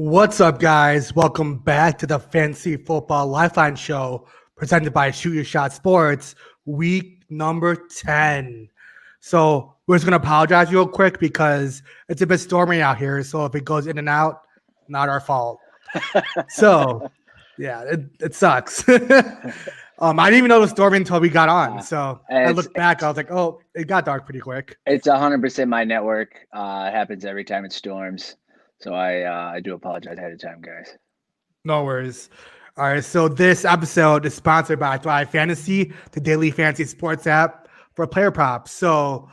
What's up, guys? Welcome back to the Fantasy Football Lifeline show presented by Shoot Your Shot Sports, week number 10. So, we're just going to apologize real quick because it's a bit stormy out here. So, if it goes in and out, not our fault. So, yeah, it sucks. I didn't even know it was stormy until we got on. So, I looked back, I was like, oh, it got dark pretty quick. It's 100% my network. It happens every time it storms. So I do apologize ahead of time, guys. No worries. All right, so this episode is sponsored by Thrive Fantasy, the daily fantasy sports app for player props. So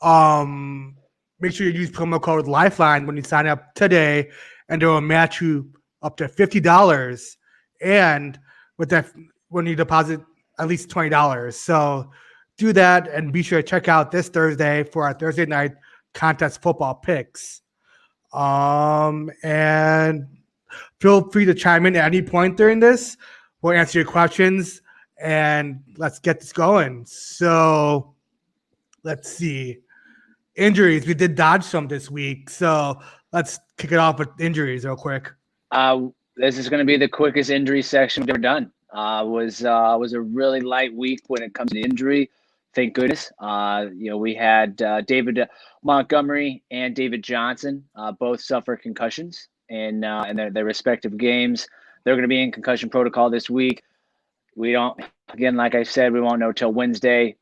make sure you use promo code Lifeline when you sign up today, and it will match you up to $50. And with that, when you deposit at least $20. So do that, and be sure to check out this Thursday for our Thursday night contest football picks. And feel free to chime in at any point during this. We'll answer your questions, and let's get this going. So let's see. Injuries. We did dodge some this week. So let's kick it off with injuries real quick. This is going to be the quickest injury section we've ever done. Was a really light week when it comes to injury. Thank goodness. We had David Montgomery and David Johnson both suffer concussions in their respective games. They're going to be in concussion protocol this week. We don't, again, like I said, we won't know till Wednesday.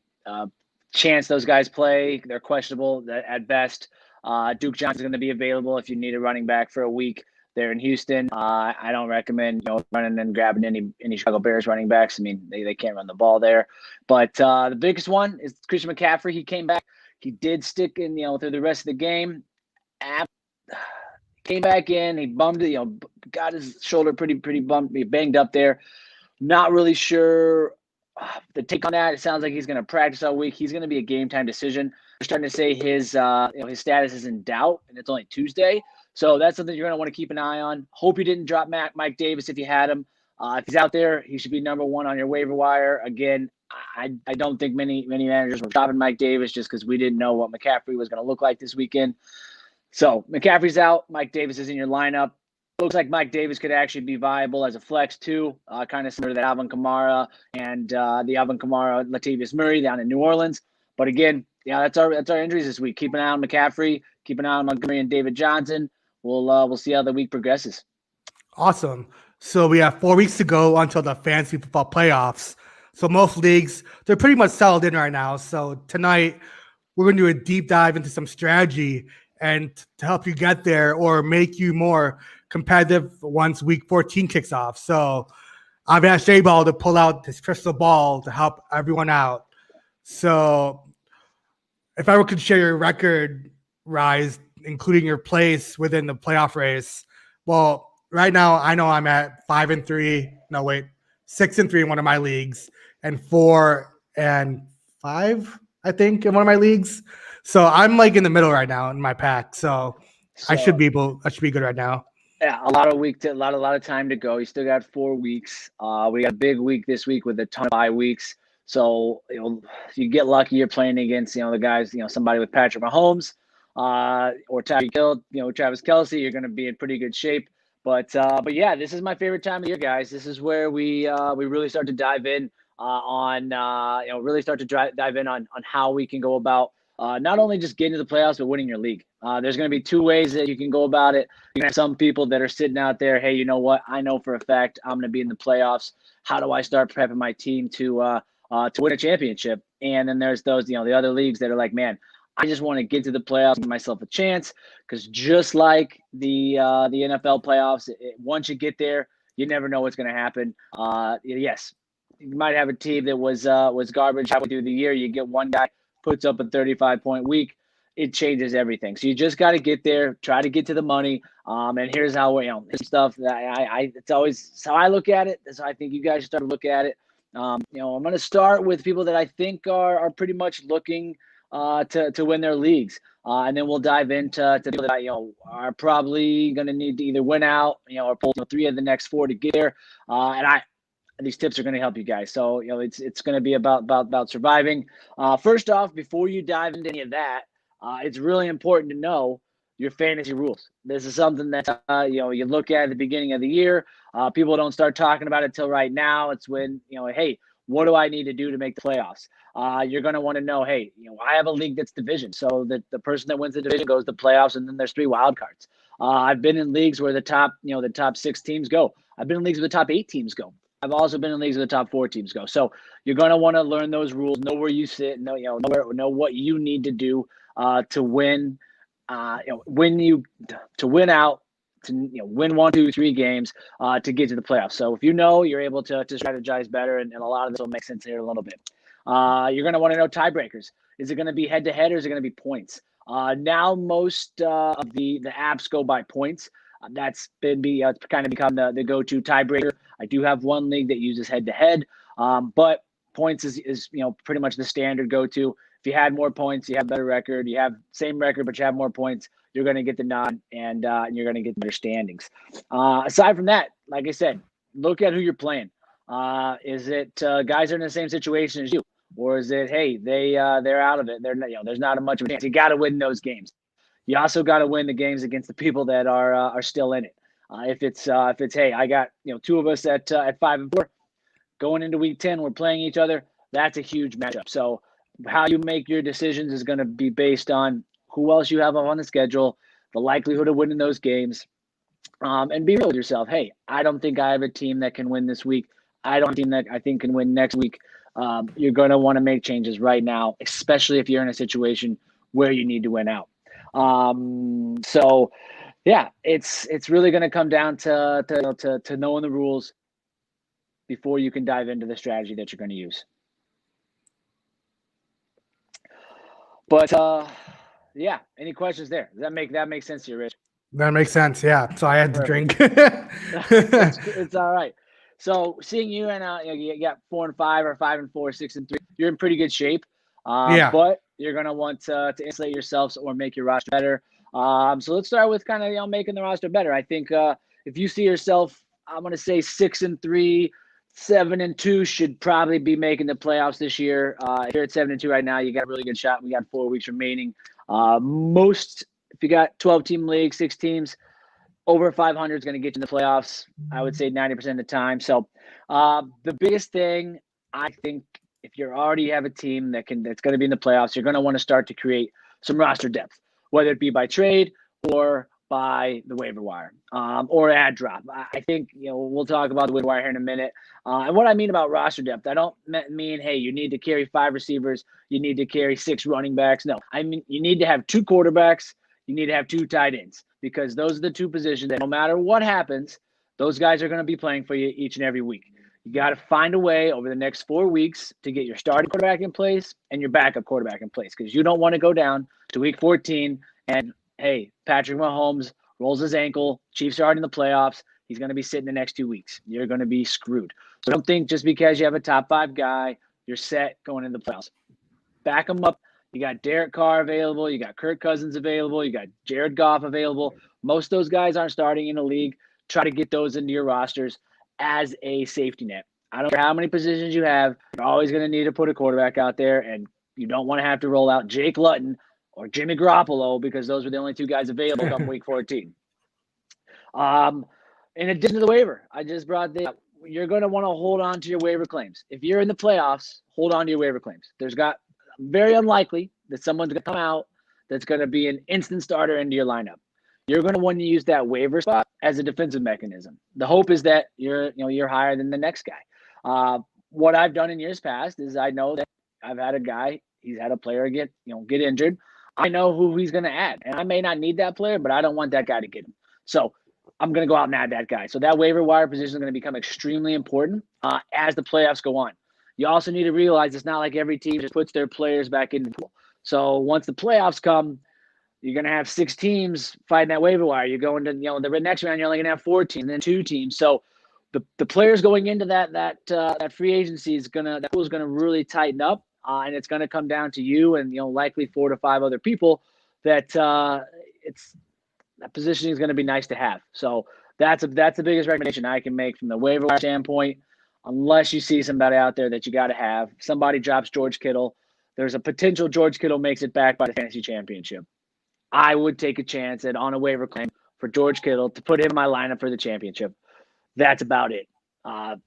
Chance those guys play. They're questionable at best. Duke Johnson's going to be available if you need a running back for a week. They're in Houston. I don't recommend running and grabbing any Chicago Bears running backs. I mean, they can't run the ball there. But the biggest one is Christian McCaffrey. He came back. He did stick in through the rest of the game. Came back in. He bummed it. Got his shoulder pretty bumped. He banged up there. Not really sure the take on that. It sounds like he's going to practice all week. He's going to be a game time decision. They're starting to say his status is in doubt, and it's only Tuesday. So that's something you're going to want to keep an eye on. Hope you didn't drop Mike Davis if you had him. If he's out there, he should be number one on your waiver wire. Again, I don't think many managers were dropping Mike Davis just because we didn't know what McCaffrey was going to look like this weekend. So McCaffrey's out. Mike Davis is in your lineup. Looks like Mike Davis could actually be viable as a flex too, kind of similar to Alvin Kamara and the Alvin Kamara, Latavius Murray down in New Orleans. But again, that's our injuries this week. Keep an eye on McCaffrey. Keep an eye on Montgomery and David Johnson. We'll see how the week progresses. Awesome. So we have 4 weeks to go until the fantasy football playoffs. So most leagues, they're pretty much settled in right now. So tonight, we're going to do a deep dive into some strategy and to help you get there or make you more competitive once week 14 kicks off. So I've asked J-Ball to pull out his crystal ball to help everyone out. So if I could share your record, Rise, including your place within the playoff race. Well, right now I know I'm at 6-3 in one of my leagues, and 4 and 5, I think, in one of my leagues. So I'm like in the middle right now in my pack. So I should be good right now. Yeah, a lot of time to go. You still got 4 weeks. We got a big week this week with a ton of bye weeks. So if you get lucky, you're playing against the guys, somebody with Patrick Mahomes. Or Travis Kelce, you're going to be in pretty good shape. But yeah, this is my favorite time of the year, guys. This is where we really start to dive in on how we can go about not only just getting to the playoffs, but winning your league. There's going to be 2 ways that you can go about it. You have some people that are sitting out there, hey, you know what? I know for a fact I'm going to be in the playoffs. How do I start prepping my team to win a championship? And then there's those, the other leagues that are like, man, I just want to get to the playoffs and give myself a chance, because just like the NFL playoffs, once you get there, you never know what's going to happen. Yes, you might have a team that was garbage halfway through the year. You get one guy puts up a 35-point week, it changes everything. So you just got to get there, try to get to the money. And here's how stuff that it's always how I look at it. So I think you guys should start to look at it. I'm going to start with people that I think are pretty much looking to win their leagues. And then we'll dive into people that are probably going to need to either win out, or pull 3 of the next 4 to get there. And these tips are going to help you guys. So, it's going to be about surviving. First off, before you dive into any of that, it's really important to know your fantasy rules. This is something that you look at the beginning of the year. People don't start talking about it till right now. It's when hey, what do I need to do to make the playoffs? You're going to want to know, hey, I have a league that's division, so that the person that wins the division goes to the playoffs, and then there's 3 wild cards. I've been in leagues where the top 6 teams go. I've been in leagues where the top 8 teams go. I've also been in leagues where the top 4 teams go. So you're going to want to learn those rules, know where you sit, know what you need to do to win. To win out, to win 1, 2, 3 games to get to the playoffs. So if you're able to strategize better, and a lot of this will make sense here in a little bit. You're going to want to know tiebreakers. Is it going to be head-to-head, or is it going to be points? Now most of the apps go by points. That's been it's kind of become the go-to tiebreaker. I do have one league that uses head-to-head, but points is pretty much the standard go-to. If you had more points, you have a better record. You have same record, but you have more points, you're going to get the nod, and you're going to get better standings. Aside from that, like I said, look at who you're playing. Is it guys are in the same situation as you, or is it, hey, they're out of it? There's not much of a chance. You got to win those games. You also got to win the games against the people that are still in it. If it's hey, I got 2 of us at 5-4 going into week 10, we're playing each other. That's a huge matchup. So how you make your decisions is going to be based on who else you have on the schedule, the likelihood of winning those games, and be real with yourself. Hey, I don't think I have a team that can win this week. I don't have a team that I think can win next week. You're going to want to make changes right now, especially if you're in a situation where you need to win out. So, yeah, it's really going to come down to knowing the rules before you can dive into the strategy that you're going to use. But yeah, any questions there? Does that make sense to you, Rich? That makes sense. Yeah. So I had to drink. It's all right. So seeing you and you got 4-5 or 5-4, 6-3, you're in pretty good shape. Yeah. But you're gonna want to insulate yourselves or make your roster better. So let's start with kind of making the roster better. I think if you see yourself, I'm gonna say 6-3, 7-2 should probably be making the playoffs this year. If you're at 7-2 right now, you got a really good shot. We got 4 weeks remaining. If you got 12-team league, 6 teams, over 500 is going to get you in the playoffs, I would say 90% of the time. So the biggest thing, I think, if you already have a team that's going to be in the playoffs, you're going to want to start to create some roster depth, whether it be by trade or by the waiver wire or ad drop. I think we'll talk about the waiver wire here in a minute. And what I mean about roster depth, I don't mean, hey, you need to carry 5 receivers, you need to carry 6 running backs. No, I mean you need to have 2 quarterbacks, you need to have 2 tight ends, because those are the 2 positions that no matter what happens, those guys are going to be playing for you each and every week. You got to find a way over the next 4 weeks to get your starting quarterback in place and your backup quarterback in place, because you don't want to go down to week 14 and, hey, Patrick Mahomes rolls his ankle, Chiefs are in the playoffs, he's going to be sitting the next 2 weeks. You're going to be screwed. So don't think just because you have a top 5 guy, you're set going into the playoffs. Back them up. You got Derek Carr available. You got Kirk Cousins available. You got Jared Goff available. Most of those guys aren't starting in the league. Try to get those into your rosters as a safety net. I don't care how many positions you have. You're always going to need to put a quarterback out there, and you don't want to have to roll out Jake Luton or Jimmy Garoppolo, because those were the only 2 guys available come week 14. In addition to the waiver, I just brought this up. You're going to want to hold on to your waiver claims. If you're in the playoffs, hold on to your waiver claims. Very unlikely that someone's going to come out that's going to be an instant starter into your lineup. You're going to want to use that waiver spot as a defensive mechanism. The hope is that you're higher than the next guy. What I've done in years past is I know that I've had a guy, he's had a player get injured. I know who he's going to add, and I may not need that player, but I don't want that guy to get him. So I'm going to go out and add that guy. So that waiver wire position is going to become extremely important as the playoffs go on. You also need to realize it's not like every team just puts their players back in the pool. So once the playoffs come, you're going to have 6 teams fighting that waiver wire. You're going to, the next round, you're only going to have 4 teams and then 2 teams. So the players going into that free agency that pool is going to really tighten up, and it's going to come down to you and likely 4 to 5 other people. That positioning is going to be nice to have. So that's the biggest recommendation I can make from the waiver wire standpoint. Unless you see somebody out there that you got to have. Somebody drops George Kittle. There's a potential George Kittle makes it back by the fantasy championship. I would take a chance on a waiver claim for George Kittle to put him in my lineup for the championship. That's about it.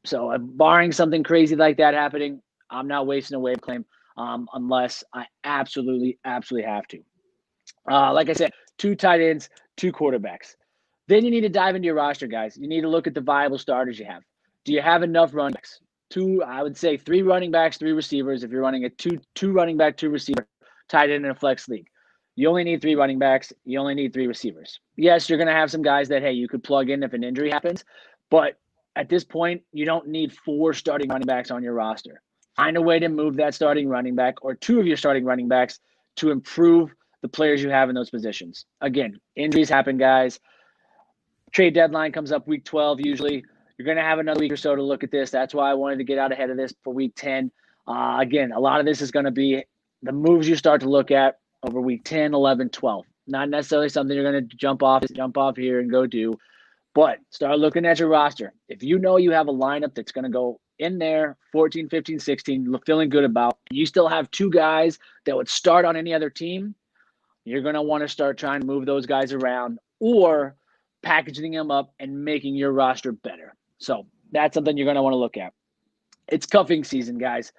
So barring something crazy like that happening, I'm not wasting a waiver claim unless I absolutely have to. Like I said, 2 tight ends, 2 quarterbacks. Then you need to dive into your roster, guys. You need to look at the viable starters you have. Do you have enough running backs? I would say 3 running backs, 3 receivers. If you're running a two running back, 2 receiver tight end in a flex league, you only need 3 running backs. You only need 3 receivers. Yes, you're going to have some guys that, hey, you could plug in if an injury happens. But at this point, you don't need 4 starting running backs on your roster. Find a way to move that starting running back or 2 of your starting running backs to improve the players you have in those positions. Again, injuries happen, guys. Trade deadline comes up week 12 usually. You're going to have another week or so to look at this. That's why I wanted to get out ahead of this for week 10. Again, a lot of this is going to be the moves you start to look at over week 10, 11, 12. Not necessarily something you're going to jump off here and go do, but start looking at your roster. If you know you have a lineup that's going to go in there 14, 15, 16, feeling good about, you still have 2 guys that would start on any other team, you're going to want to start trying to move those guys around or packaging them up and making your roster better. So that's something you're going to want to look at. It's cuffing season, guys.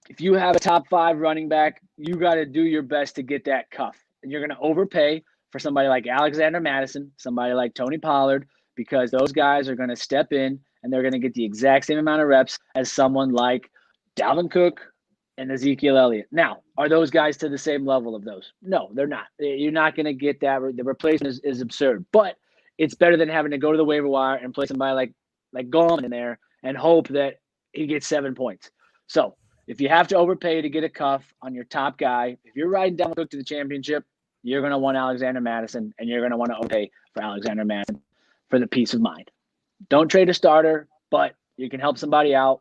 If you have a top 5 running back, you got to do your best to get that cuff. And you're going to overpay for somebody like Alexander Madison, somebody like Tony Pollard, because those guys are going to step in and they're going to get the exact same amount of reps as someone like Dalvin Cook and Ezekiel Elliott. Now, are those guys to the same level of those? No, they're not. You're not going to get that. The replacement is absurd, but it's better than having to go to the waiver wire and play somebody like Gallman in there and hope that he gets 7 points. So if you have to overpay to get a cuff on your top guy, if you're riding Dalvin Cook to the championship, you're going to want Alexander Madison, and you're going to want to overpay for Alexander Madison for the peace of mind. Don't trade a starter, but you can help somebody out.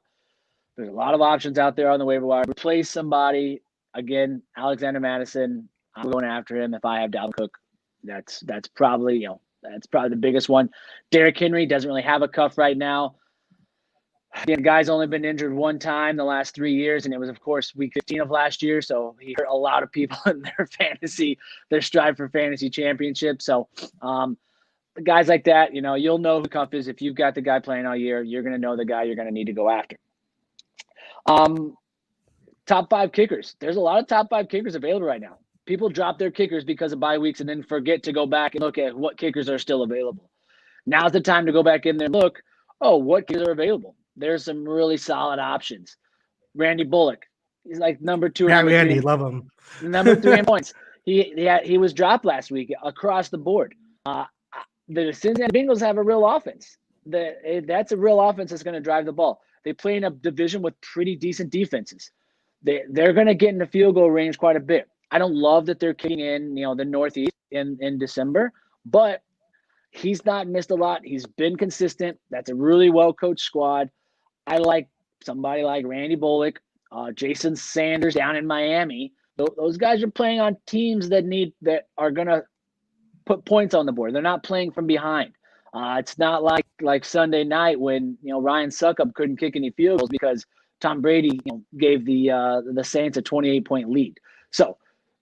There's a lot of options out there on the waiver wire. Replace somebody. Again, Alexander Madison, I'm going after him if I have Dalvin Cook. That's probably the biggest one. Derrick Henry doesn't really have a cuff right now. Again, the guy's only been injured 1 time the last 3 years, and it was, of course, week 15 of last year. So he hurt a lot of people in their strive for fantasy championship. So guys like that, you'll know who cuff is. If you've got the guy playing all year, you're going to know the guy you're going to need to go after. Top 5 kickers. There's a lot of top 5 kickers available right now. People drop their kickers because of bye weeks and then forget to go back and look at what kickers are still available. Now's the time to go back in there and look, what kickers are available? There's some really solid options. Randy Bullock. He's like number 2. Yeah, Randy, love him. Number 3 in points. He was dropped last week across the board. The Cincinnati Bengals have a real offense. That's a real offense that's going to drive the ball. They play in a division with pretty decent defenses. They're going to get in the field goal range quite a bit. I don't love that they're kicking in, the Northeast in December, but he's not missed a lot. He's been consistent. That's a really well-coached squad. I like somebody like Randy Bullock, Jason Sanders down in Miami. Those guys are playing on teams that are going to put points on the board. They're not playing from behind. It's not like Sunday night when Ryan Suckup couldn't kick any field goals because Tom Brady gave the Saints a 28-point lead. So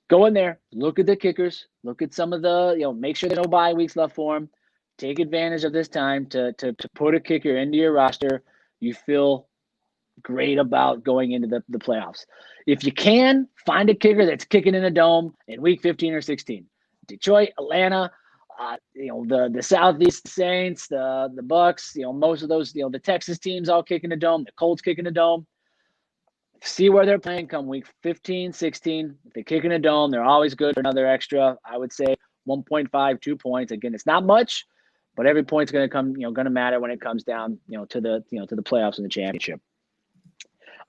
go in there, look at the kickers, look at some of the make sure there's no bye weeks left for them. Take advantage of this time to put a kicker into your roster. You feel great about going into the playoffs. If you can, find a kicker that's kicking in a dome in week 15 or 16. Detroit, Atlanta, the Southeast Saints, the Bucks, most of those, the Texas teams all kicking a dome, the Colts kicking a dome. See where they're playing come week 15, 16. If they kick in a dome, they're always good for another extra, I would say 1.5, 2 points. Again, it's not much, but every point's going to come, going to matter when it comes down, to the playoffs and the championship.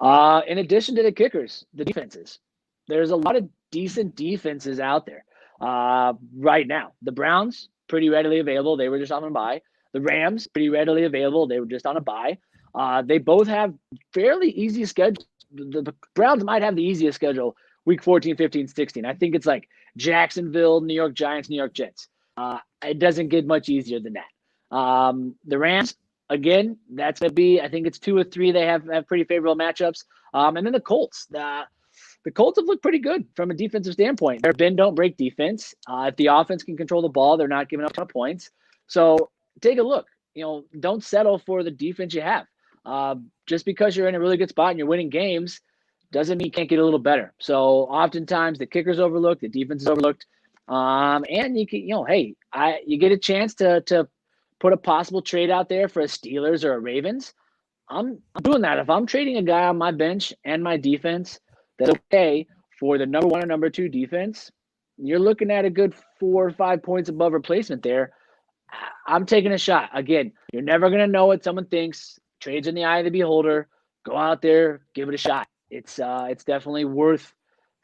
In addition to the kickers, the defenses, there's a lot of decent defenses out there right now. The Browns, pretty readily available. They were just on a bye. The Rams, pretty readily available. They were just on a bye. They both have fairly easy schedules. The Browns might have the easiest schedule week 14, 15, 16. I think it's like Jacksonville, New York Giants, New York Jets. It doesn't get much easier than that. The Rams, again, that's going to be, I think it's 2 or 3. They have pretty favorable matchups. And then the Colts. the Colts have looked pretty good from a defensive standpoint. They're bend don't break defense. If the offense can control the ball, they're not giving up a ton of points. So take a look. Don't settle for the defense you have. Just because you're in a really good spot and you're winning games doesn't mean you can't get a little better. So oftentimes the kicker's overlooked, the defense is overlooked, and you can, you get a chance to put a possible trade out there for a Steelers or a Ravens. I'm doing that. If I'm trading a guy on my bench and my defense that's okay for the number 1 or number 2 defense, you're looking at a good 4 or 5 points above replacement there. I'm taking a shot. Again, you're never going to know what someone thinks. Trades in the eye of the beholder. Go out there, give it a shot. It's definitely worth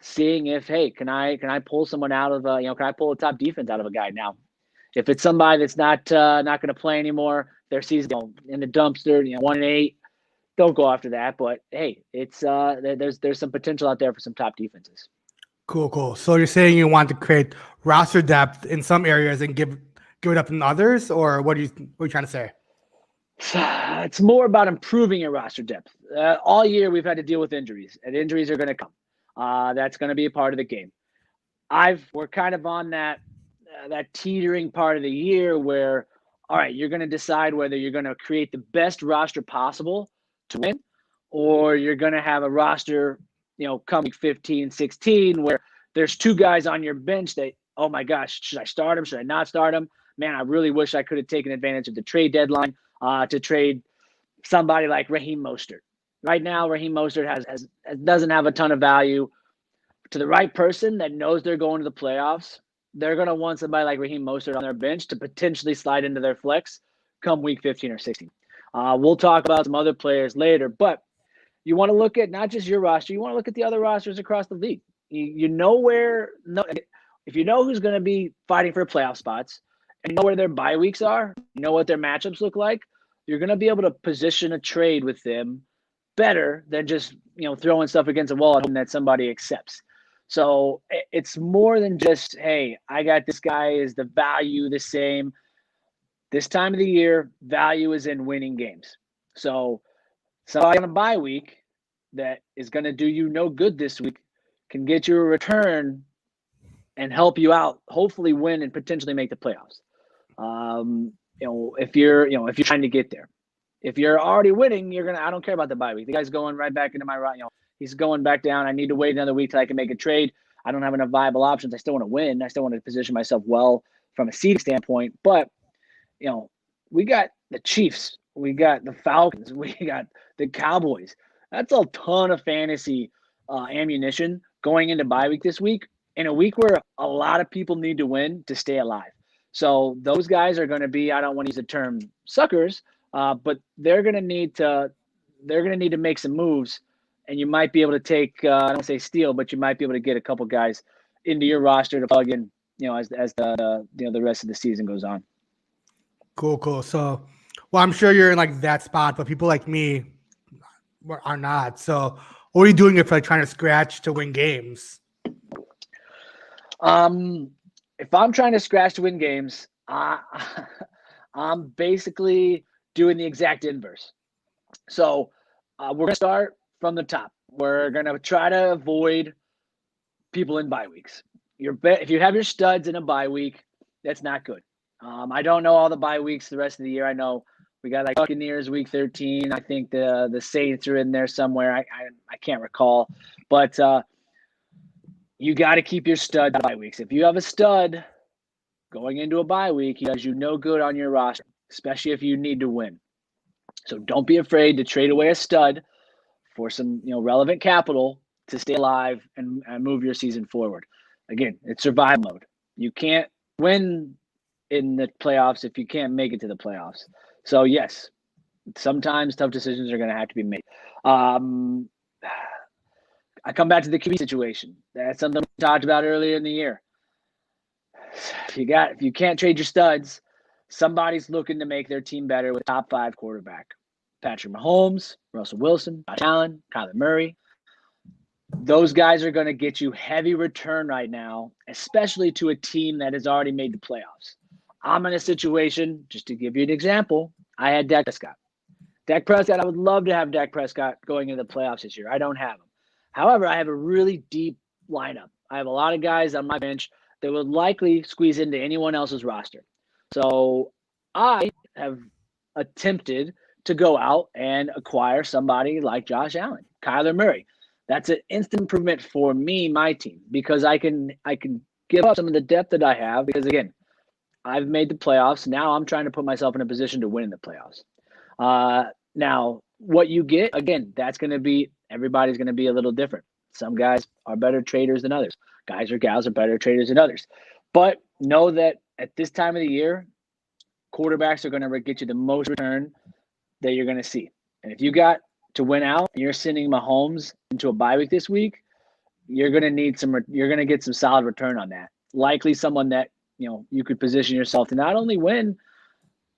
seeing if, hey, can I pull someone out of can I pull a top defense out of a guy now? If it's somebody that's not going to play anymore, their season in the dumpster, 1-8, don't go after that. But hey, it's there's some potential out there for some top defenses. Cool. So you're saying you want to create roster depth in some areas and give it up in others, or what are you trying to say? It's more about improving your roster depth. All year we've had to deal with injuries, and injuries are going to come. That's going to be a part of the game. We're kind of on that teetering part of the year where, all right, you're going to decide whether you're going to create the best roster possible to win, or you're going to have a roster, coming 15, 16, where there's 2 guys on your bench that, oh my gosh, should I start them? Should I not start them? Man, I really wish I could have taken advantage of the trade deadline to trade somebody like Raheem Mostert. Right now, Raheem Mostert doesn't have a ton of value. To the right person that knows they're going to the playoffs, they're going to want somebody like Raheem Mostert on their bench to potentially slide into their flex come week 15 or 16. We'll talk about some other players later, but you want to look at not just your roster, you want to look at the other rosters across the league. If you know who's going to be fighting for playoff spots, and you know where their bye weeks are, you know what their matchups look like, you're going to be able to position a trade with them better than just throwing stuff against a wall and hoping that somebody accepts. So it's more than just, hey, I got this guy, is the value the same? This time of the year, value is in winning games. So somebody on a bye week that is going to do you no good this week can get you a return and help you out, hopefully win and potentially make the playoffs. If you're trying to get there. If you're already winning, I don't care about the bye week. The guy's going right back into my he's going back down. I need to wait another week till I can make a trade. I don't have enough viable options. I still want to win. I still want to position myself well from a seeding standpoint. But, we got the Chiefs. We got the Falcons. We got the Cowboys. That's a ton of fantasy ammunition going into bye week this week, in a week where a lot of people need to win to stay alive. So those guys are going to be, I don't want to use the term suckers, but they're going to need to make some moves, and you might be able to take, I don't say steal, but you might be able to get a couple guys into your roster to plug in, as the rest of the season goes on. Cool. So, well, I'm sure you're in like that spot, but people like me are not. So what are you doing if trying to scratch to win games? If I'm trying to scratch to win games, I'm basically doing the exact inverse. So we're going to start from the top. We're going to try to avoid people in bye weeks. If you have your studs in a bye week, that's not good. I don't know all the bye weeks the rest of the year. I know we got like Buccaneers week 13. I think the Saints are in there somewhere. I can't recall. But you got to keep your stud bye weeks. If you have a stud going into a bye week, he does you no good on your roster, especially if you need to win. So don't be afraid to trade away a stud for some relevant capital to stay alive and move your season forward. Again, it's survival mode. You can't win in the playoffs if you can't make it to the playoffs. So yes, sometimes tough decisions are going to have to be made. I come back to the QB situation. That's something we talked about earlier in the year. If you can't trade your studs, somebody's looking to make their team better with top 5 quarterback. Patrick Mahomes, Russell Wilson, Josh Allen, Kyler Murray. Those guys are going to get you heavy return right now, especially to a team that has already made the playoffs. I'm in a situation, just to give you an example, I had Dak Prescott. I would love to have Dak Prescott going into the playoffs this year. I don't have him. However, I have a really deep lineup. I have a lot of guys on my bench that would likely squeeze into anyone else's roster. So I have attempted to go out and acquire somebody like Josh Allen, Kyler Murray. That's an instant improvement for me, my team, because I can give up some of the depth that I have because again, I've made the playoffs. Now I'm trying to put myself in a position to win in the playoffs. Now, what you get, again, that's going to be everybody's going to be a little different. Some guys are better traders than others. Guys or gals are better traders than others. But know that at this time of the year, quarterbacks are going to get you the most return that you're going to see. And if you got to win out and you're sending Mahomes into a bye week this week, you're going to get some solid return on that. Likely someone that, you could position yourself to not only win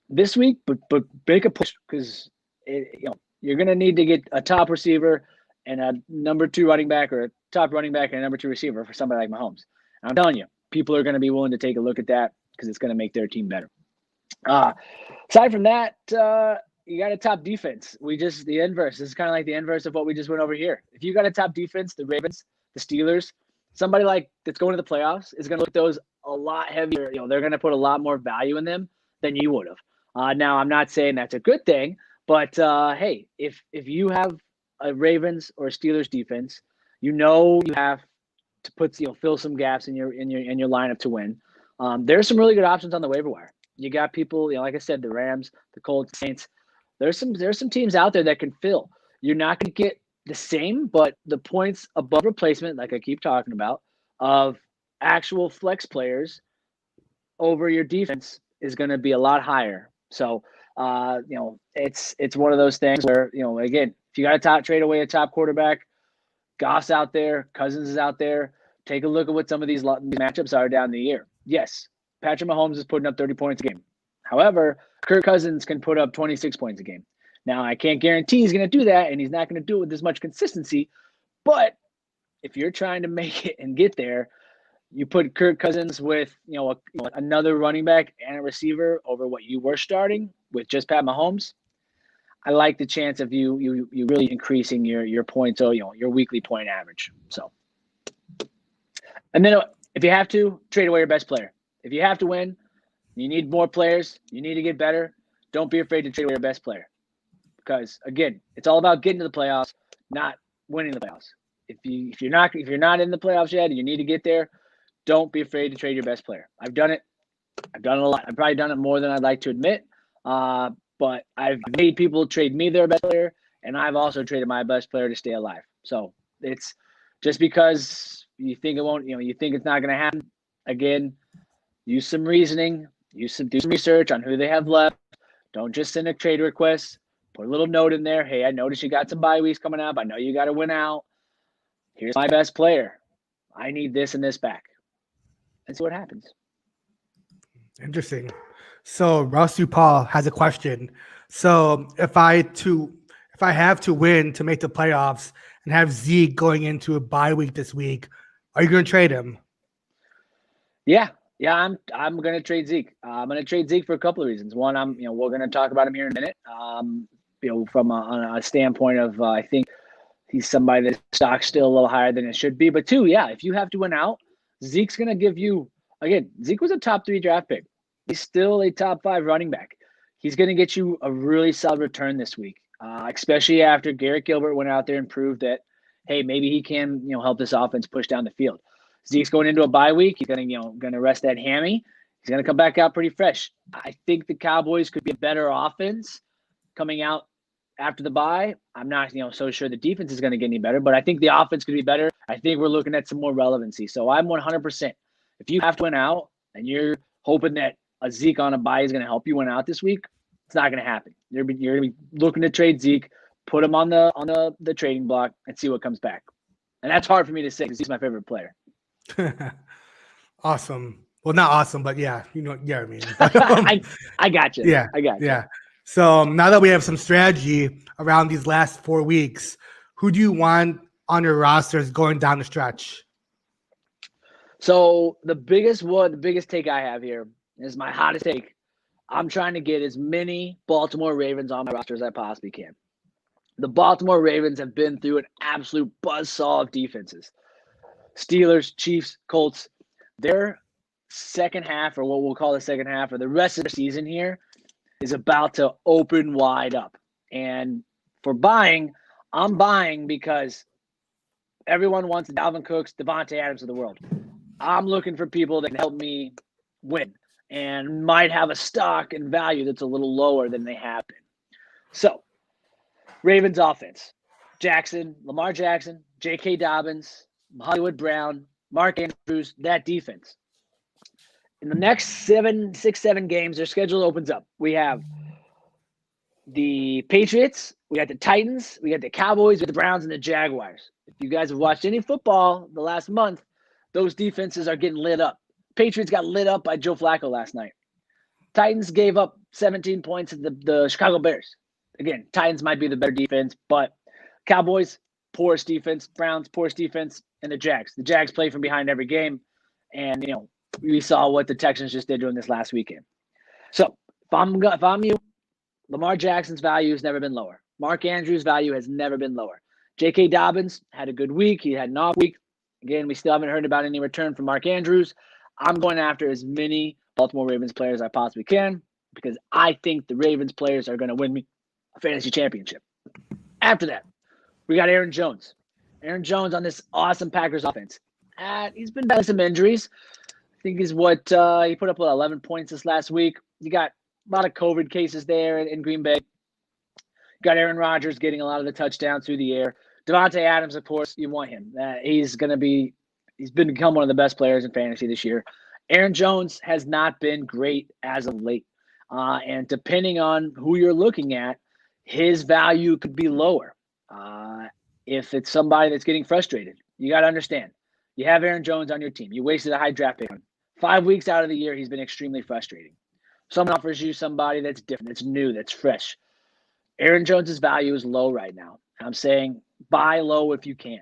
this week, but make a push because you're going to need to get a top receiver and a number 2 running back or a top running back and a number 2 receiver for somebody like Mahomes. And I'm telling you, people are going to be willing to take a look at that because it's going to make their team better. Aside from that, you got a top defense. The inverse. This is kind of like the inverse of what we just went over here. If you got a top defense, the Ravens, the Steelers, somebody like that's going to the playoffs is going to look at those a lot heavier. They're going to put a lot more value in them than you would have. Now, I'm not saying that's a good thing, but hey, if you have a Ravens or a Steelers defense, you have to put fill some gaps in your lineup to win. There's some really good options on the waiver wire. You got people, like I said, the Rams, the Colts, Saints. There's some teams out there that can fill. You're not going to get the same, but the points above replacement, like I keep talking about, of actual flex players over your defense is going to be a lot higher. So, it's one of those things where, again, if you got to trade away a top quarterback, Goff's out there, Cousins is out there. Take a look at what some of these matchups are down the year. Yes, Patrick Mahomes is putting up 30 points a game. However, Kirk Cousins can put up 26 points a game. Now, I can't guarantee he's going to do that, and he's not going to do it with as much consistency. But if you're trying to make it and get there, you put Kirk Cousins with another running back and a receiver over what you were starting with just Pat Mahomes. I like the chance of you really increasing your points, your weekly point average. So, and then if you have to, trade away your best player. If you have to win, you need more players. You need to get better. Don't be afraid to trade away your best player, because again, it's all about getting to the playoffs, not winning the playoffs. If you're not in the playoffs yet and you need to get there, don't be afraid to trade your best player. I've done it. I've done it a lot. I've probably done it more than I'd like to admit. But I've made people trade me their best player, and I've also traded my best player to stay alive. So it's just because you think it won't, you think it's not going to happen. Again, use some reasoning, do some research on who they have left. Don't just send a trade request. Put a little note in there. Hey, I noticed you got some bye weeks coming up. I know you got to win out. Here's my best player. I need this and this back. And see what happens. Interesting. So Russ Paul has a question. So if I have to win to make the playoffs and have Zeke going into a bye week this week, are you going to trade him? Yeah, I'm going to trade Zeke. I'm going to trade Zeke for a couple of reasons. One, we're going to talk about him here in a minute. From a standpoint of I think he's somebody that's stock's still a little higher than it should be. But two, yeah, if you have to win out, Zeke's going to give you again. Zeke was a top 3 draft pick. He's still a top 5 running back. He's going to get you a really solid return this week, especially after Garrett Gilbert went out there and proved that, hey, maybe he can, help this offense push down the field. Zeke's going into a bye week. He's going to rest that hammy. He's going to come back out pretty fresh. I think the Cowboys could be a better offense coming out after the bye. I'm not, so sure the defense is going to get any better, but I think the offense could be better. I think we're looking at some more relevancy. So I'm 100%. If you have to win out and you're hoping that a Zeke on a bye is going to help you win out this week, it's not going to happen. You're going to be looking to trade Zeke, put him on the trading block, and see what comes back. And that's hard for me to say because he's my favorite player. Awesome. Well, not awesome, but yeah, I mean. I got you. Yeah, I got you. Yeah. So now that we have some strategy around these last 4 weeks, who do you want on your rosters going down the stretch? So the biggest take I have here is my hottest take. I'm trying to get as many Baltimore Ravens on my roster as I possibly can. The Baltimore Ravens have been through an absolute buzzsaw of defenses. Steelers, Chiefs, Colts, their second half, or what we'll call the second half, or the rest of the season here, is about to open wide up. And for buying, I'm buying because everyone wants the Dalvin Cooks, Devontae Adams of the world. I'm looking for people that can help me win and might have a stock and value that's a little lower than they have been. So, Ravens offense. Lamar Jackson, J.K. Dobbins, Hollywood Brown, Mark Andrews, that defense. In the next 7 games, their schedule opens up. We have the Patriots, we got the Titans, we got the Cowboys, we got the Browns, and the Jaguars. If you guys have watched any football the last month, those defenses are getting lit up. Patriots got lit up by Joe Flacco last night. Titans gave up 17 points to the Chicago Bears. Again, Titans might be the better defense, but Cowboys, poorest defense, Browns, poorest defense, and the Jags. The Jags play from behind every game, and we saw what the Texans just did during this last weekend. So if I'm you, Lamar Jackson's value has never been lower. Mark Andrews' value has never been lower. J.K. Dobbins had a good week. He had an off week. Again, we still haven't heard about any return from Mark Andrews. I'm going after as many Baltimore Ravens players as I possibly can because I think the Ravens players are going to win me a fantasy championship. After that, we got Aaron Jones. Aaron Jones on this awesome Packers offense. He's been battling some injuries. I think he put up 11 points this last week. You got a lot of COVID cases there in Green Bay. Got Aaron Rodgers getting a lot of the touchdowns through the air. Devontae Adams, of course, you want him. He's become one of the best players in fantasy this year. Aaron Jones has not been great as of late. And depending on who you're looking at, his value could be lower. If it's somebody that's getting frustrated, you got to understand. You have Aaron Jones on your team. You wasted a high draft pick on him. 5 weeks out of the year, he's been extremely frustrating. Someone offers you somebody that's different, that's new, that's fresh. Aaron Jones' value is low right now. I'm saying buy low if you can.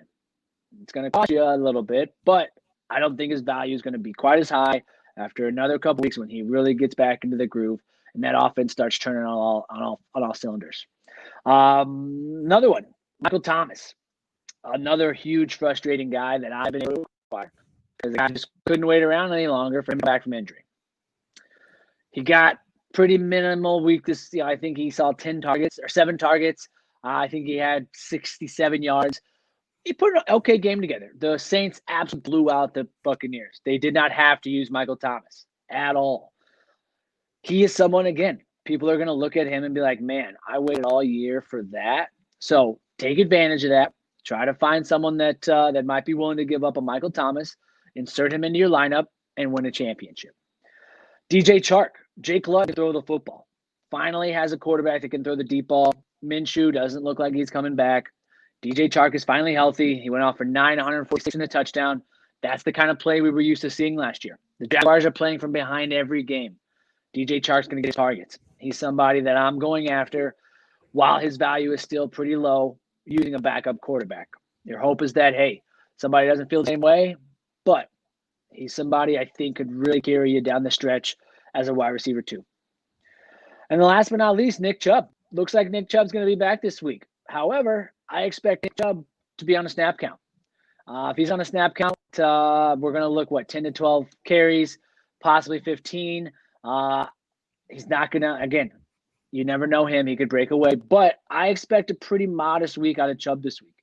It's going to cost you a little bit, but I don't think his value is going to be quite as high after another couple weeks when he really gets back into the groove and that offense starts turning on all cylinders. Another one, Michael Thomas, another huge frustrating guy that I've been able to acquire because the guy just couldn't wait around any longer for him back from injury. He got pretty minimal week this. I think he saw 7 targets. I think he had 67 yards. He put an okay game together. The Saints absolutely blew out the Buccaneers. They did not have to use Michael Thomas at all. He is someone, again, people are going to look at him and be like, man, I waited all year for that. So take advantage of that. Try to find someone that might be willing to give up a Michael Thomas, insert him into your lineup, and win a championship. DJ Chark, Jake Luck can throw the football. Finally has a quarterback that can throw the deep ball. Minshew doesn't look like he's coming back. DJ Chark is finally healthy. He went off for 146 in the touchdown. That's the kind of play we were used to seeing last year. The Jaguars are playing from behind every game. DJ Chark's going to get targets. He's somebody that I'm going after while his value is still pretty low using a backup quarterback. Your hope is that, hey, somebody doesn't feel the same way, but he's somebody I think could really carry you down the stretch as a wide receiver too. And the last but not least, Nick Chubb. Looks like Nick Chubb's going to be back this week. However, I expect Nick Chubb to be on a snap count. If he's on a snap count, we're going to look, 10 to 12 carries, possibly 15. He's not going to, again, you never know him. He could break away. But I expect a pretty modest week out of Chubb this week.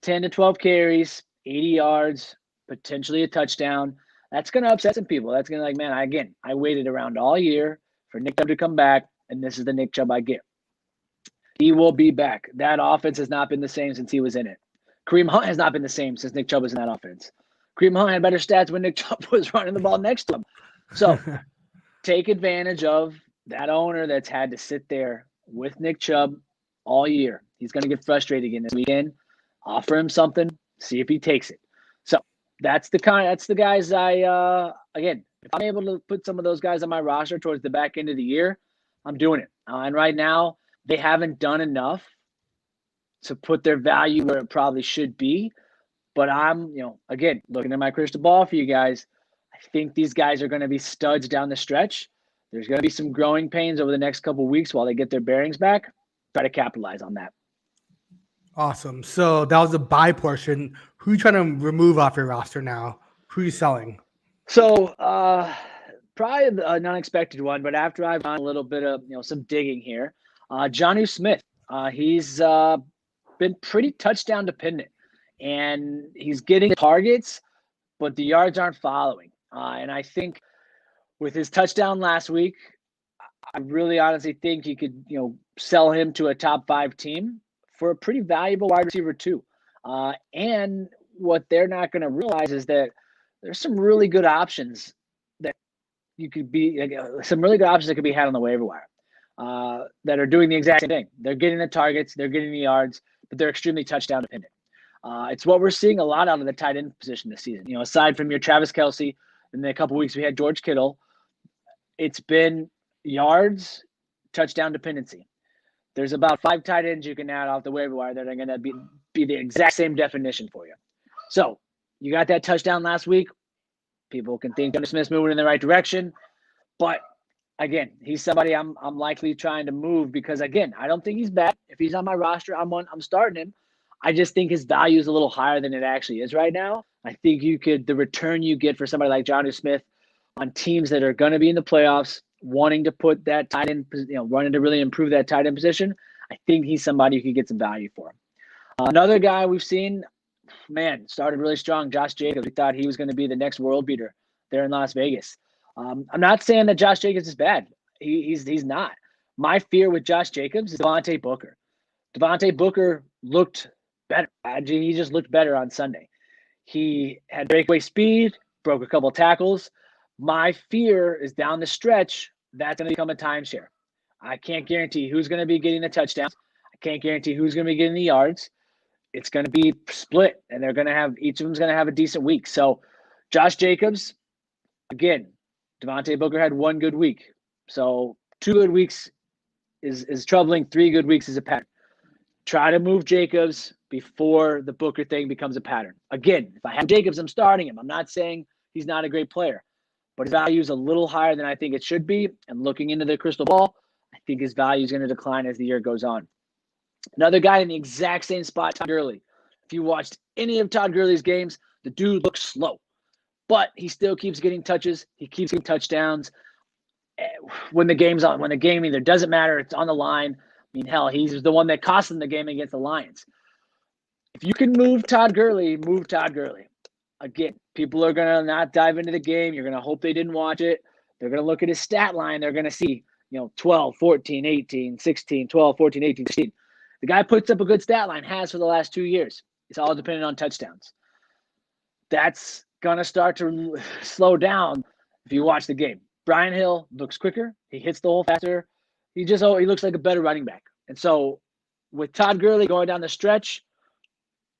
10 to 12 carries, 80 yards, potentially a touchdown. That's going to upset some people. That's going to I waited around all year for Nick Chubb to come back, and this is the Nick Chubb I get. He will be back. That offense has not been the same since he was in it. Kareem Hunt has not been the same since Nick Chubb was in that offense. Kareem Hunt had better stats when Nick Chubb was running the ball next to him. So take advantage of that owner that's had to sit there with Nick Chubb all year. He's going to get frustrated again this weekend. Offer him something, see if he takes it. So that's the guys again, if I'm able to put some of those guys on my roster towards the back end of the year, I'm doing it. And right now, they haven't done enough to put their value where it probably should be. But I'm, again, looking at my crystal ball for you guys, I think these guys are going to be studs down the stretch. There's going to be some growing pains over the next couple of weeks while they get their bearings back. Try to capitalize on that. Awesome. So that was the buy portion. Who you trying to remove off your roster now? Who you selling? So, probably an unexpected one, but after I've done a little bit of some digging here, Johnny Smith, he's been pretty touchdown dependent, and he's getting targets, but the yards aren't following. And I think with his touchdown last week, I really honestly think you could sell him to a top 5 team for a pretty valuable wide receiver too. And what they're not going to realize is that there's some really good options that you could be some really good options that could be had on the waiver wire that are doing the exact same thing. They're getting the targets, they're getting the yards, but they're extremely touchdown dependent. It's what we're seeing a lot out of the tight end position this season. Aside from your Travis Kelce, and then a couple weeks we had George Kittle, it's been yards, touchdown dependency. There's about 5 tight ends you can add off the waiver wire that are going to be the exact same definition for you. So you got that touchdown last week. People can think Johnny Smith's moving in the right direction, but again, he's somebody I'm likely trying to move because again, I don't think he's bad. If he's on my roster, I'm starting him. I just think his value is a little higher than it actually is right now. I think the return you get for somebody like Johnny Smith on teams that are going to be in the playoffs, wanting to put that tight end, wanting to really improve that tight end position, I think he's somebody you could get some value for. Another guy we've seen, started really strong, Josh Jacobs. We thought he was going to be the next world beater there in Las Vegas. I'm not saying that Josh Jacobs is bad. He's not. My fear with Josh Jacobs is Devontae Booker. Devontae Booker looked better. He just looked better on Sunday. He had breakaway speed, broke a couple tackles. My fear is down the stretch, that's going to become a timeshare. I can't guarantee who's going to be getting the touchdowns. I can't guarantee who's going to be getting the yards. It's going to be split, and each of them's going to have a decent week. So Josh Jacobs, again, Devontae Booker had 1 good week. So 2 good weeks is troubling. 3 good weeks is a pattern. Try to move Jacobs before the Booker thing becomes a pattern. Again, if I have Jacobs, I'm starting him. I'm not saying he's not a great player, but his value is a little higher than I think it should be. And looking into the crystal ball, I think his value is going to decline as the year goes on. Another guy in the exact same spot, Todd Gurley. If you watched any of Todd Gurley's games, the dude looks slow, but he still keeps getting touches. He keeps getting touchdowns. When the game's on, when the game either doesn't matter, it's on the line. I mean, hell, he's the one that cost them the game against the Lions. If you can move Todd Gurley, move Todd Gurley. Again, people are going to not dive into the game. You're going to hope they didn't watch it. They're going to look at his stat line. They're going to see, 12, 14, 18, 16, 12, 14, 18, 16. The guy puts up a good stat line, has for the last 2 years. It's all dependent on touchdowns. That's going to start to slow down if you watch the game. Brian Hill looks quicker. He hits the hole faster. He looks like a better running back. And so with Todd Gurley going down the stretch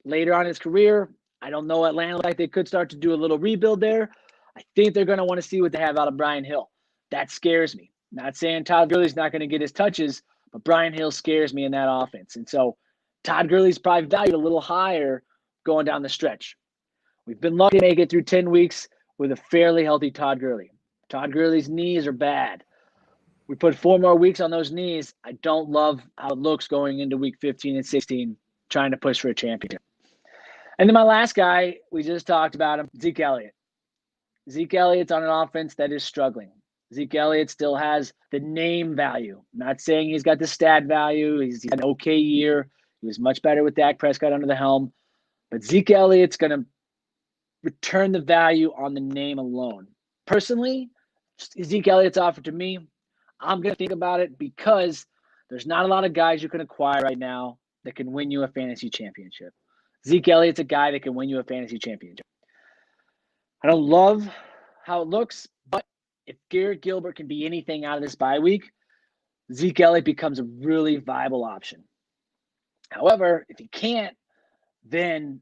later on in his career, I don't know, Atlanta, like they could start to do a little rebuild there. I think they're going to want to see what they have out of Brian Hill. That scares me. Not saying Todd Gurley's not going to get his touches, but Brian Hill scares me in that offense. And so Todd Gurley's probably valued a little higher going down the stretch. We've been lucky to make it through 10 weeks with a fairly healthy Todd Gurley. Todd Gurley's knees are bad. We put 4 more weeks on those knees. I don't love how it looks going into week 15 and 16, trying to push for a championship. And then my last guy, we just talked about him, Zeke Elliott. Zeke Elliott's on an offense that is struggling. Zeke Elliott still has the name value. I'm not saying he's got the stat value. He's had an okay year. He was much better with Dak Prescott under the helm. But Zeke Elliott's going to return the value on the name alone. Personally, Zeke Elliott's offer to me, I'm going to think about it because there's not a lot of guys you can acquire right now that can win you a fantasy championship. Zeke Elliott's a guy that can win you a fantasy championship. I don't love how it looks, but if Garrett Gilbert can be anything out of this bye week, Zeke Elliott becomes a really viable option. However, if he can't, then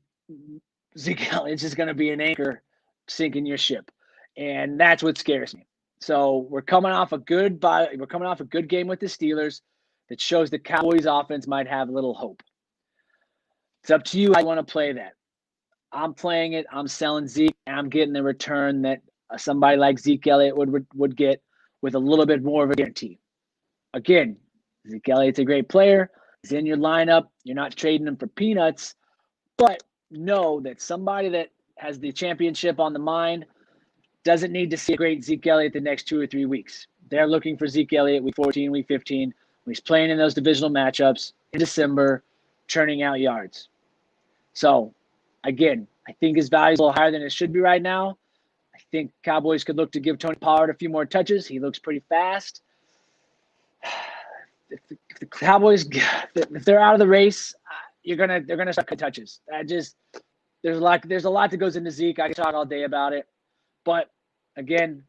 Zeke Elliott's just going to be an anchor sinking your ship. And that's what scares me. So we're coming off a good game with the Steelers that shows the Cowboys offense might have a little hope. It's up to you. I want to play that. I'm playing it. I'm selling Zeke. And I'm getting the return that somebody like Zeke Elliott would get with a little bit more of a guarantee. Again, Zeke Elliott's a great player. He's in your lineup. You're not trading him for peanuts, but know that somebody that has the championship on the mind doesn't need to see a great Zeke Elliott the next 2 or 3 weeks. They're looking for Zeke Elliott week 14, week 15, when he's playing in those divisional matchups in December, churning out yards. So, again, I think his value is a little higher than it should be right now. I think Cowboys could look to give Tony Pollard a few more touches. He looks pretty fast. If the Cowboys, if they're out of the race, they're gonna start cutting touches. There's a lot that goes into Zeke. I can talk all day about it, but again,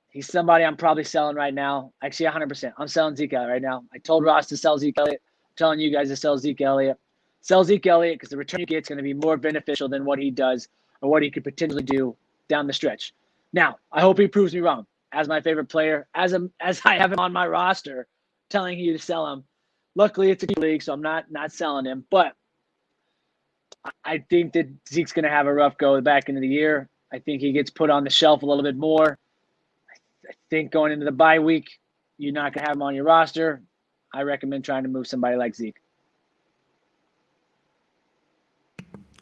he's somebody I'm probably selling right now. Actually, 100%. I'm selling Zeke Elliott right now. I told Ross to sell Zeke Elliott. I'm telling you guys to sell Zeke Elliott. Sell Zeke Elliott because the return you get is going to be more beneficial than what he does or what he could potentially do down the stretch. Now, I hope he proves me wrong. As my favorite player, as I have him on my roster, telling you to sell him. Luckily, it's a keeper league, so I'm not selling him. But I think that Zeke's going to have a rough go back into the year. I think he gets put on the shelf a little bit more. I think going into the bye week, you're not going to have him on your roster. I recommend trying to move somebody like Zeke.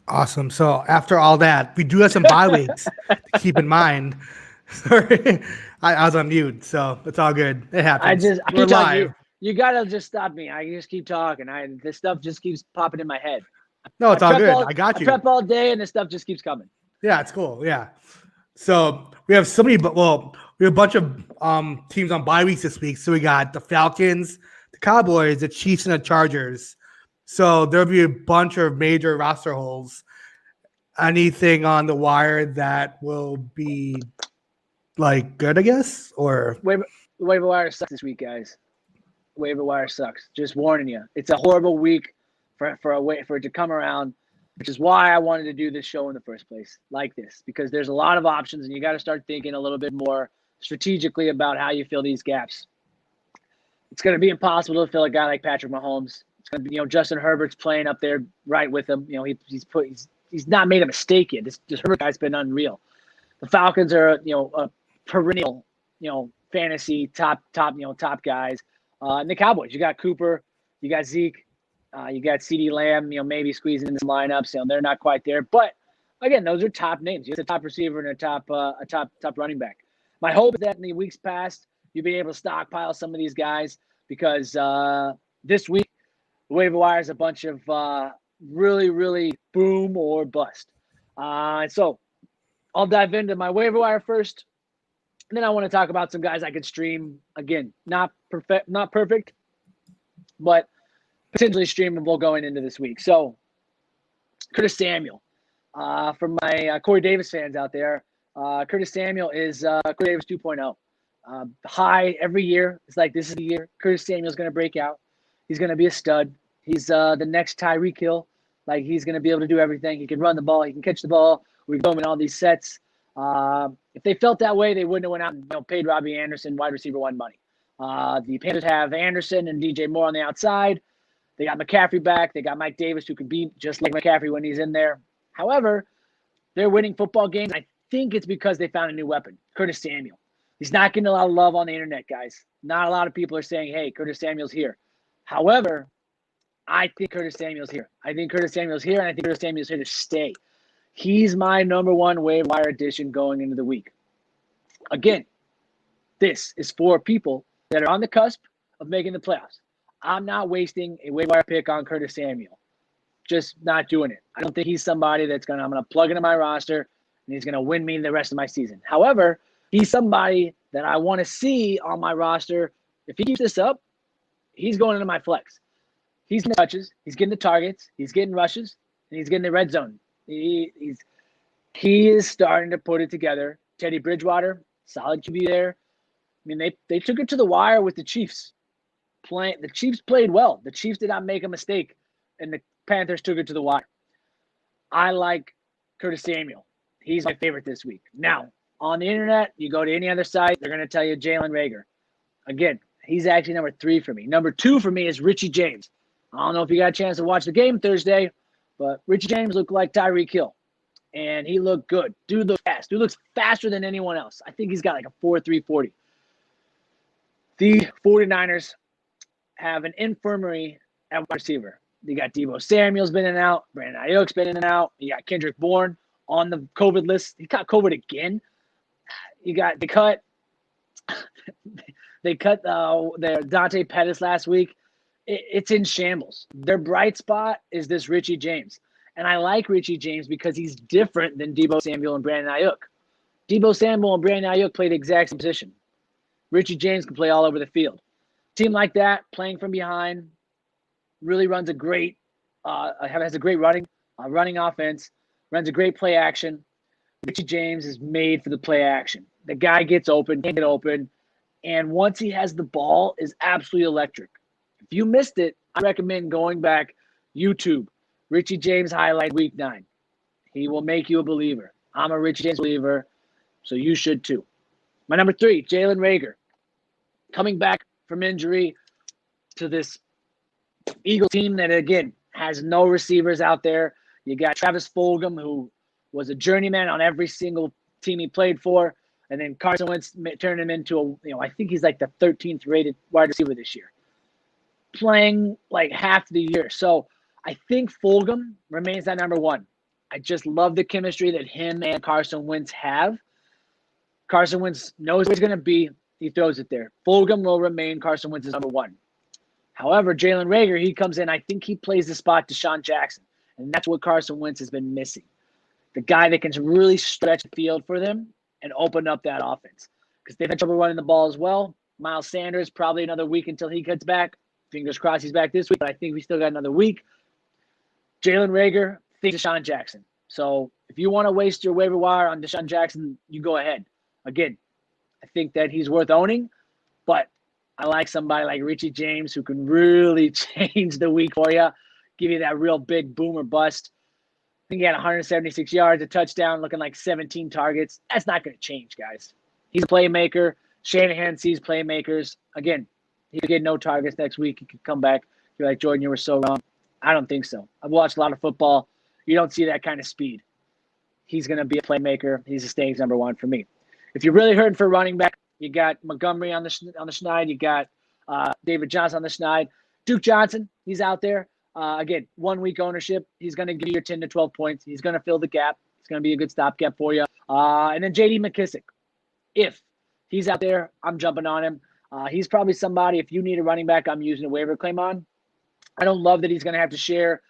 Awesome. So after all that, we do have some bye weeks to keep in mind. Sorry, I was on mute, so it's all good. It happens. I We're keep talking. live. You gotta just stop me. I just keep talking. This stuff just keeps popping in my head. No, it's all good. I got you. I prep all day, and this stuff just keeps coming. Yeah, it's cool. Yeah. So we have so many, we have a bunch of teams on bye weeks this week. So we got the Falcons, the Cowboys, the Chiefs, and the Chargers. So there'll be a bunch of major roster holes. Anything on the wire that will be like good, I guess, or waiver wire sucks this week, guys. Waiver wire sucks. Just warning you, it's a horrible week for it to come around, which is why I wanted to do this show in the first place, like this, because there's a lot of options, and you got to start thinking a little bit more strategically about how you fill these gaps. It's going to be impossible to fill a guy like Patrick Mahomes. It's going to be, Justin Herbert's playing up there right with him. He's not made a mistake yet. This Herbert guy's been unreal. The Falcons are, a perennial, fantasy top guys. And the Cowboys, you got Cooper, you got Zeke, you got CeeDee Lamb, maybe squeezing in some lineups. They're not quite there. But again, those are top names. You have a top receiver and a top running back. My hope is that in the weeks past, you'll be able to stockpile some of these guys because this week, the waiver wire is a bunch of really, really boom or bust. So I'll dive into my waiver wire first. And then I want to talk about some guys I could stream. Again, not perfect, but potentially streamable going into this week. So Curtis Samuel, from my Corey Davis fans out there, Curtis Samuel is Corey Davis 2.0. High every year. It's like this is the year Curtis Samuel's going to break out. He's going to be a stud. He's the next Tyreek Hill. Like, he's going to be able to do everything. He can run the ball. He can catch the ball. We've done in all these sets. If they felt that way, they wouldn't have went out and paid Robbie Anderson wide receiver one money. The Panthers have Anderson and DJ Moore on the outside. They got McCaffrey back. They got Mike Davis, who can be just like McCaffrey when he's in there. However, they're winning football games. I think it's because they found a new weapon, Curtis Samuel. He's not getting a lot of love on the internet, guys. Not a lot of people are saying, hey, Curtis Samuel's here. However, I think Curtis Samuel's here. I think Curtis Samuel's here, and I think Curtis Samuel's here to stay. He's my number one waiver wire addition going into the week. Again, this is for people that are on the cusp of making the playoffs. I'm not wasting a waiver wire pick on Curtis Samuel. Just not doing it. I don't think he's somebody I'm going to plug into my roster, and he's going to win me the rest of my season. However, he's somebody that I want to see on my roster. If he keeps this up, he's going into my flex. He's getting the touches, he's getting the targets, he's getting rushes, and he's getting the red zone. He is starting to put it together. Teddy Bridgewater, solid QB there. I mean, they took it to the wire with the Chiefs. The Chiefs played well. The Chiefs did not make a mistake, and the Panthers took it to the wire. I like Curtis Samuel. He's my favorite this week. Now, on the internet, you go to any other site, they're going to tell you Jalen Reagor. Again, he's actually number 3 for me. Number 2 for me is Richie James. I don't know if you got a chance to watch the game Thursday, but Richie James looked like Tyreek Hill, and he looked good. Dude looks fast. Dude looks faster than anyone else. I think he's got like a 4.3 40. The 49ers have an infirmary at wide receiver. You got Deebo Samuel's been in and out. Brandon Ayuk's been in and out. You got Kendrick Bourne on the COVID list. He got COVID again. They cut their Dante Pettis last week. It's in shambles. Their bright spot is this Richie James. And I like Richie James because he's different than Deebo Samuel and Brandon Ayuk. Deebo Samuel and Brandon Ayuk play the exact same position. Richie James can play all over the field. Team like that, playing from behind, really runs a great, has a great running offense, runs a great play action. Richie James is made for the play action. The guy gets open, can get open, and once he has the ball, is absolutely electric. If you missed it, I recommend going back, YouTube, Richie James highlight week 9. He will make you a believer. I'm a Richie James believer, so you should too. My number 3, Jalen Reagor. Coming back from injury to this Eagle team that, again, has no receivers out there. You got Travis Fulgham, who was a journeyman on every single team he played for. And then Carson Wentz turned him into I think he's like the 13th rated wide receiver this year, playing like half the year. So I think Fulgham remains that number 1. I just love the chemistry that him and Carson Wentz have. Carson Wentz knows where he's going to be. He throws it there. Fulgham will remain Carson Wentz's number 1. However, Jalen Reagor, he comes in. I think he plays the spot to Deshaun Jackson. And that's what Carson Wentz has been missing. The guy that can really stretch the field for them and open up that offense. Because they've had trouble running the ball as well. Miles Sanders, probably another week until he gets back. Fingers crossed he's back this week, but I think we still got another week. Jalen Reagor, think Deshaun Jackson. So if you want to waste your waiver wire on Deshaun Jackson, you go ahead. Again, I think that he's worth owning, but I like somebody like Richie James who can really change the week for you, give you that real big boom or bust. I think he had 176 yards, a touchdown, looking like 17 targets. That's not going to change, guys. He's a playmaker. Shanahan sees playmakers. Again, he could get no targets next week. He could come back. You're like, Jordan, you were so wrong. I don't think so. I've watched a lot of football. You don't see that kind of speed. He's going to be a playmaker. He's a stakes number 1 for me. If you're really hurting for running back, you got Montgomery on the schneid. You got David Johnson on the schneid. Duke Johnson, he's out there. Again, 1 week ownership. He's going to give you your 10 to 12 points. He's going to fill the gap. It's going to be a good stopgap for you. And then J.D. McKissick. If he's out there, I'm jumping on him. He's probably somebody, if you need a running back, I'm using a waiver claim on. I don't love that he's going to have to share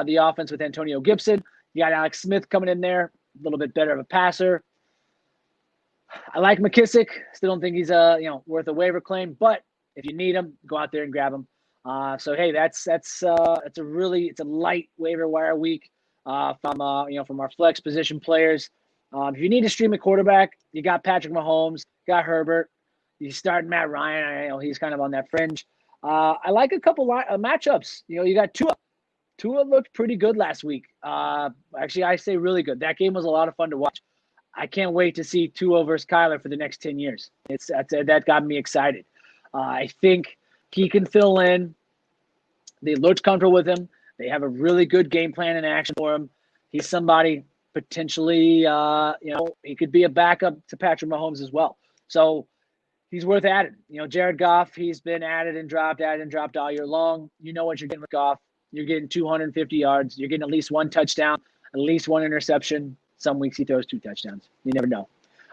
the offense with Antonio Gibson. You got Alex Smith coming in there, a little bit better of a passer. I like McKissick. Still don't think he's worth a waiver claim, but if you need him, go out there and grab him. So hey, it's a light waiver wire week from our flex position players. If you need to stream a quarterback, you got Patrick Mahomes, got Herbert. You start Matt Ryan. He's kind of on that fringe. I like a couple matchups. You got Tua. Tua looked pretty good last week. Actually, I say really good. That game was a lot of fun to watch. I can't wait to see Tua versus Kyler for the next 10 years. That got me excited. I think he can fill in. They looked comfortable with him. They have a really good game plan and action for him. He's somebody potentially, he could be a backup to Patrick Mahomes as well. So he's worth adding. Jared Goff, he's been added and dropped all year long. You know what you're getting with Goff. You're getting 250 yards. You're getting at least 1 touchdown, at least 1 interception. Some weeks he throws 2 touchdowns. You never know.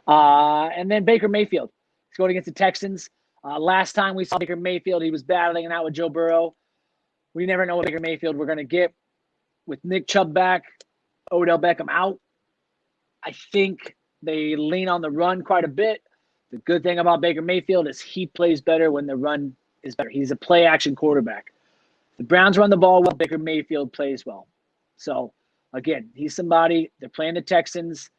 And then Baker Mayfield. He's going against the Texans. Last time we saw Baker Mayfield, he was battling it out with Joe Burrow. We never know what Baker Mayfield we're going to get. With Nick Chubb back, Odell Beckham out, I think they lean on the run quite a bit. The good thing about Baker Mayfield is he plays better when the run is better. He's a play-action quarterback. The Browns run the ball well. Baker Mayfield plays well. So, again, he's somebody. They're playing the Texans.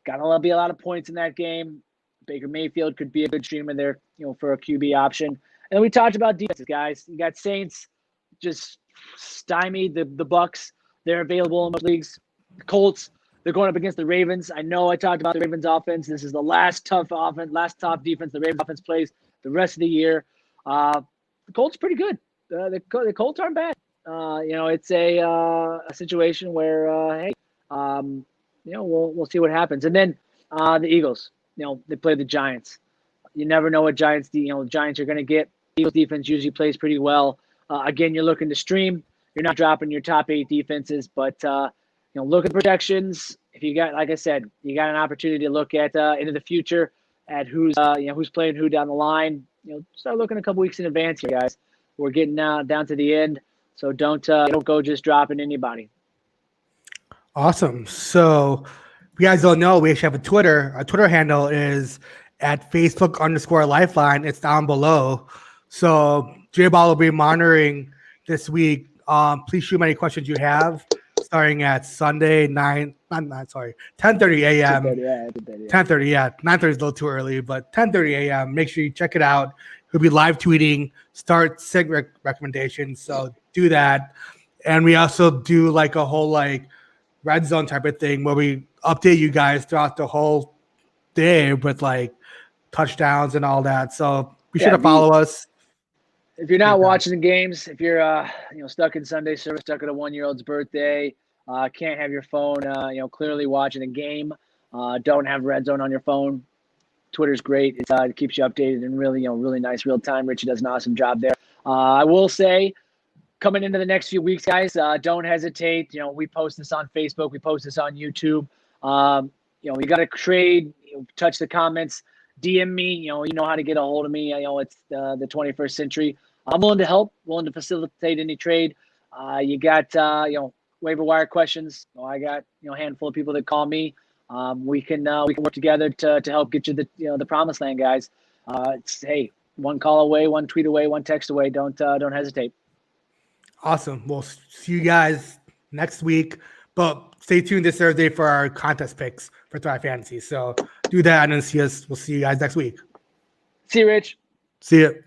Got to be a lot of points in that game. Baker Mayfield could be a good streamer there, for a QB option. And then we talked about defenses, guys. You got Saints just stymied the Bucks. They're available in most leagues. The Colts, they're going up against the Ravens. I know I talked about the Ravens offense. This is the last tough defense the Ravens offense plays the rest of the year. The Colts are pretty good. The Colts aren't bad. It's a situation where, we'll see what happens. And then the Eagles, they play the Giants. You never know what Giants are going to get. Eagles defense usually plays pretty well. Again, you're looking to stream. You're not dropping your top 8 defenses, but look at the projections. If you got, like I said, you got an opportunity to look at into the future at who's who's playing who down the line. Start looking a couple weeks in advance here, guys. We're getting down to the end, so don't go just dropping anybody. Awesome. So if you guys don't know, we actually have a Twitter. Our Twitter handle is at Facebook_Lifeline. It's down below. So J-Ball will be monitoring this week. Please shoot any questions you have starting at Sunday, 10:30 a.m. 10:30, yeah. 9:30 is a little too early, but 10:30 a.m. Make sure you check it out. We'll be live tweeting, start sig recommendations. So do that. And we also do like a whole red zone type of thing where we update you guys throughout the whole day with touchdowns and all that. So be sure to follow us. If you're not watching the games, if you're stuck in Sunday service, stuck at a 1-year-old's birthday, can't have your phone clearly watching a game, don't have red zone on your phone, Twitter's great. It keeps you updated and really nice real time. Richie does an awesome job there. I will say, coming into the next few weeks, guys, don't hesitate. We post this on Facebook. We post this on YouTube. We got to trade, touch the comments, DM me. You know how to get a hold of me. It's the 21st century. I'm willing to help, willing to facilitate any trade. You got, waiver wire questions. I got, a handful of people that call me. We can work together to help get you the promised land, guys. It's, hey, one call away, one tweet away, one text away. Don't hesitate. Awesome. We'll see you guys next week, but stay tuned this Thursday for our contest picks for Thrive Fantasy. So do that and then we'll see you guys next week. See you, Rich. See you.